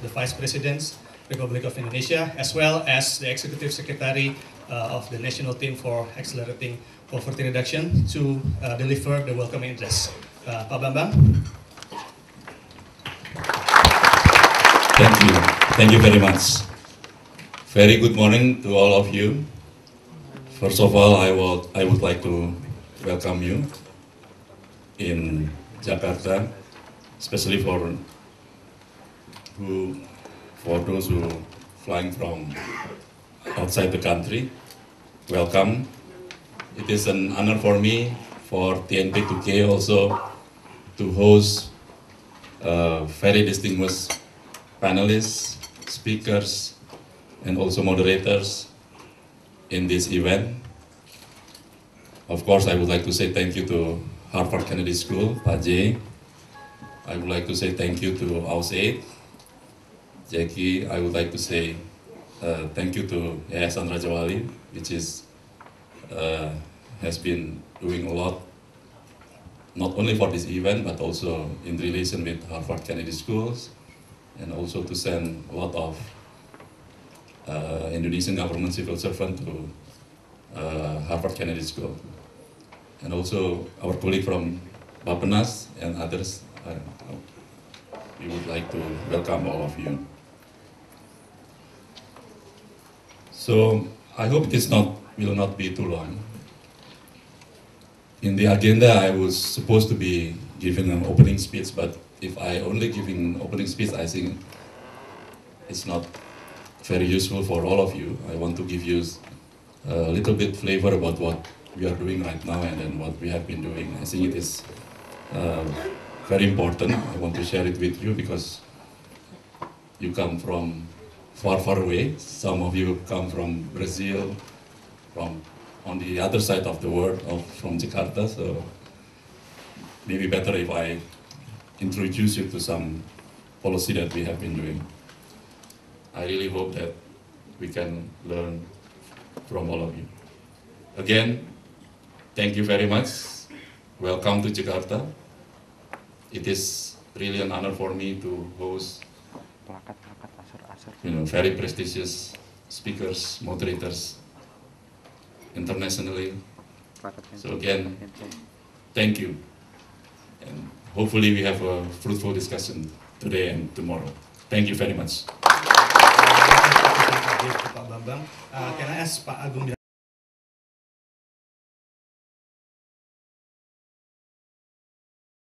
the Vice Presidents, Republic of Indonesia, as well as the Executive Secretary of the National Team for Accelerating Poverty Reduction to deliver the welcoming address. Pak Bambang. Thank you. Thank you very much. Very good morning to all of you. First of all, I would like to welcome you in Jakarta, especially for those who flying from outside the country. Welcome. It is an honor for me, for TNP2K also, to host very distinguished panelists, speakers, and also moderators in this event. Of course, I would like to say thank you to Harvard Kennedy School, Pak J. I would like to say thank you to AusAid, Jackie. I would like to say thank you to Yayasan Raja Wali, which has been doing a lot, not only for this event, but also in relation with Harvard Kennedy Schools, and also to send a lot of Indonesian government civil servant to Harvard Kennedy School. And also our colleague from Bappenas and others, we would like to welcome all of you. So I hope this will not be too long. In the agenda, I was supposed to be giving an opening speech, but if I only giving opening speech, I think it's not very useful for all of you. I want to give you a little bit flavor about what we are doing right now and then what we have been doing. I think it is very important. I want to share it with you because you come from far, far away. Some of you come from Brazil, from on the other side of the world, from Jakarta. So maybe better if I introduce you to some policy that we have been doing. I really hope that we can learn from all of you. Again, thank you very much. Welcome to Jakarta. It is really an honor for me to host very prestigious speakers, moderators internationally. So again, thank you. And hopefully we have a fruitful discussion today and tomorrow. Thank you very much. Pak Bambang, can I ask Pak Agung